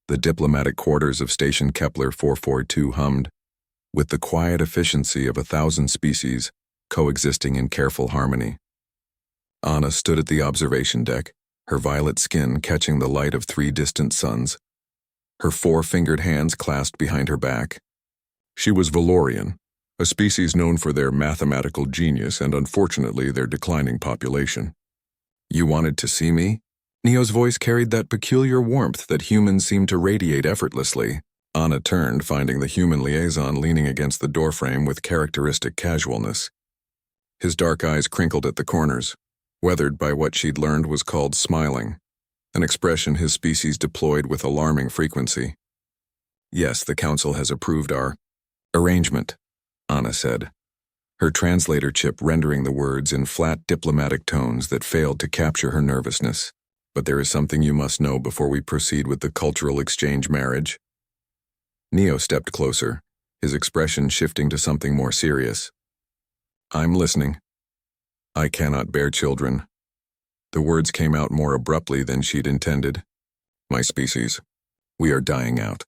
The diplomatic quarters of Station Kepler 442 hummed, with the quiet efficiency of 1,000 species coexisting in careful harmony. Anna stood at the observation deck, her violet skin catching the light of 3 distant suns, her 4-fingered hands clasped behind her back. She was Valorian, a species known for their mathematical genius and unfortunately their declining population. "You wanted to see me?" Neo's voice carried that peculiar warmth that humans seem to radiate effortlessly. Anna turned, finding the human liaison leaning against the doorframe with characteristic casualness. His dark eyes crinkled at the corners, weathered by what she'd learned was called smiling, an expression his species deployed with alarming frequency. "Yes, the Council has approved our arrangement," Anna said, her translator chip rendering the words in flat diplomatic tones that failed to capture her nervousness. "But there is something you must know before we proceed with the cultural exchange marriage." Neo stepped closer, his expression shifting to something more serious. "I'm listening." "I cannot bear children." The words came out more abruptly than she'd intended. "My species, we are dying out.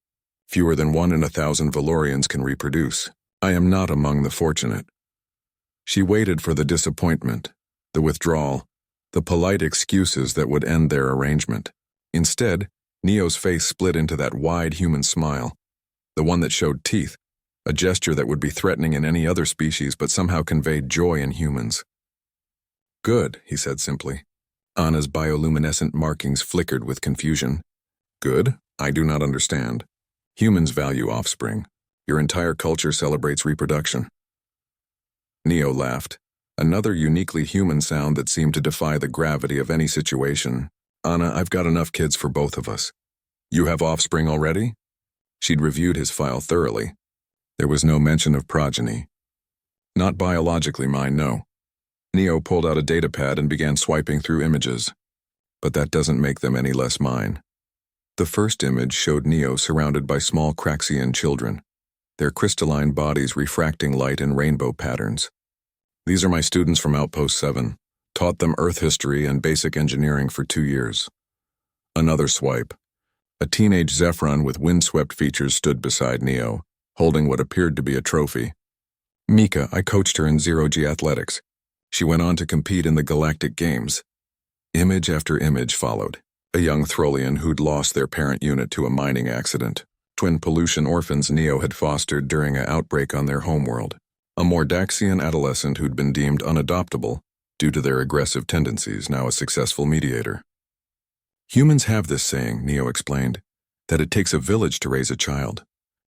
Fewer than 1 in 1,000 Valorians can reproduce. I am not among the fortunate." She waited for the disappointment, the withdrawal, the polite excuses that would end their arrangement. Instead, Neo's face split into that wide human smile, the one that showed teeth, a gesture that would be threatening in any other species but somehow conveyed joy in humans. "Good," he said simply. Anna's bioluminescent markings flickered with confusion. "Good? I do not understand. Humans value offspring. Your entire culture celebrates reproduction." Neo laughed, another uniquely human sound that seemed to defy the gravity of any situation. "Anna, I've got enough kids for both of us." "You have offspring already?" She'd reviewed his file thoroughly. There was no mention of progeny. "Not biologically mine, no." Neo pulled out a datapad and began swiping through images. "But that doesn't make them any less mine." The first image showed Neo surrounded by small Craxian children, their crystalline bodies refracting light in rainbow patterns. "These are my students from Outpost 7. Taught them Earth history and basic engineering for 2 years. Another swipe. A teenage Zephron with windswept features stood beside Neo, holding what appeared to be a trophy. "Mika, I coached her in zero-G athletics. She went on to compete in the Galactic Games." Image after image followed. A young Throlian who'd lost their parent unit to a mining accident. Twin pollution orphans Neo had fostered during an outbreak on their homeworld. A Mordaxian adolescent who'd been deemed unadoptable due to their aggressive tendencies, now a successful mediator. "Humans have this saying," Neo explained, "that it takes a village to raise a child.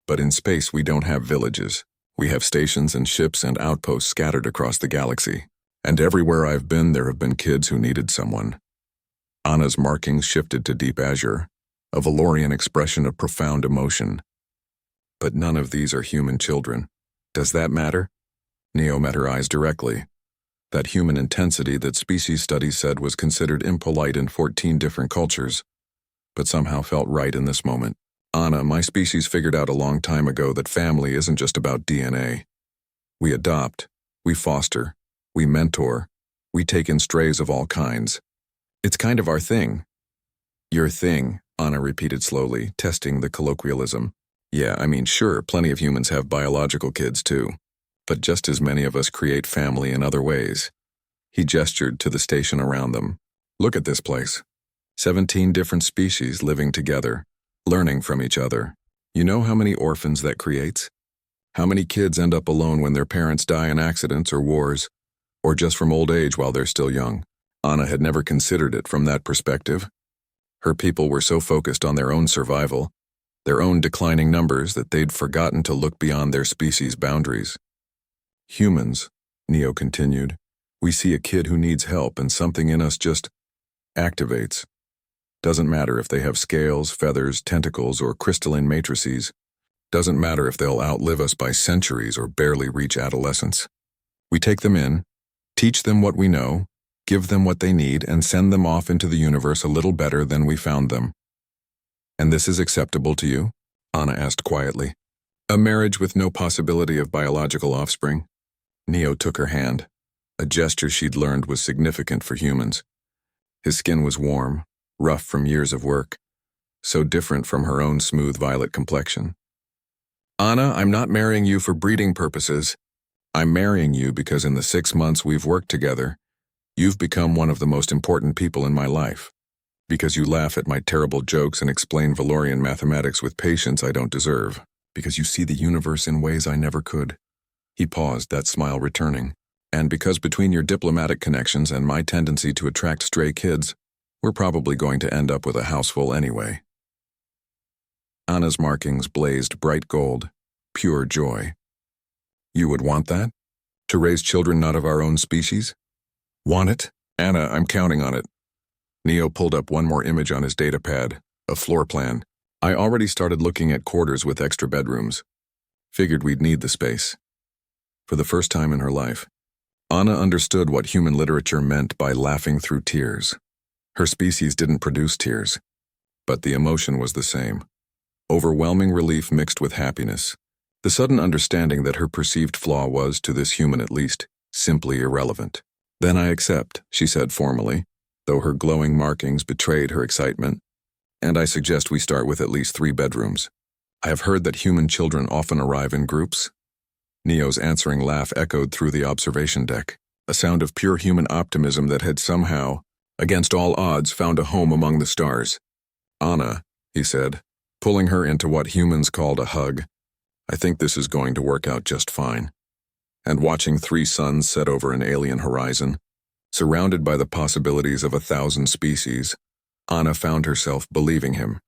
But in space we don't have villages. We have stations and ships and outposts scattered across the galaxy. And everywhere I've been there have been kids who needed someone." Anna's markings shifted to deep azure, a Valorian expression of profound emotion. "But none of these are human children. Does that matter?" Neo met her eyes directly. That human intensity that species studies said was considered impolite in 14 different cultures, but somehow felt right in this moment. "Anna, my species figured out a long time ago that family isn't just about DNA. We adopt, we foster, we mentor, we take in strays of all kinds. It's kind of our thing." "Your thing," Anna repeated slowly, testing the colloquialism. "Yeah, I mean, sure, plenty of humans have biological kids too. But just as many of us create family in other ways." He gestured to the station around them. "Look at this place. 17 different species living together, learning from each other. You know how many orphans that creates? How many kids end up alone when their parents die in accidents or wars, or just from old age while they're still young?" Anna had never considered it from that perspective. Her people were so focused on their own survival, their own declining numbers, that they'd forgotten to look beyond their species' boundaries. "Humans," Neo continued, "we see a kid who needs help and something in us just activates. Doesn't matter if they have scales, feathers, tentacles, or crystalline matrices. Doesn't matter if they'll outlive us by centuries or barely reach adolescence. We take them in, teach them what we know, give them what they need, and send them off into the universe a little better than we found them." "And this is acceptable to you?" Anna asked quietly. "A marriage with no possibility of biological offspring?" Neo took her hand, a gesture she'd learned was significant for humans. His skin was warm, rough from years of work. so different from her own smooth violet complexion. Anna, I'm not marrying you for breeding purposes. I'm marrying you because in the 6 months we've worked together, you've become one of the most important people in my life. Because you laugh at my terrible jokes and explain Valorian mathematics with patience I don't deserve. Because you see the universe in ways I never could. He paused, that smile returning. And because between your diplomatic connections and my tendency to attract stray kids, we're probably going to end up with a house full anyway. Anna's markings blazed bright gold, pure joy. You would want that? To raise children not of our own species? Want it? Anna, I'm counting on it. Neo pulled up one more image on his data pad, a floor plan. I already started looking at quarters with extra bedrooms. Figured we'd need the space. For the first time in her life, Anna understood what human literature meant by laughing through tears. Her species didn't produce tears, but the emotion was the same. Overwhelming relief mixed with happiness. The sudden understanding that her perceived flaw was, to this human at least, simply irrelevant. Then I accept, she said formally, though her glowing markings betrayed her excitement. And I suggest we start with at least 3 bedrooms. I have heard that human children often arrive in groups. Neo's answering laugh echoed through the observation deck, a sound of pure human optimism that had somehow, against all odds, found a home among the stars. Anna, he said, pulling her into what humans called a hug, I think this is going to work out just fine. And watching 3 suns set over an alien horizon, surrounded by the possibilities of 1,000 species, Anna found herself believing him.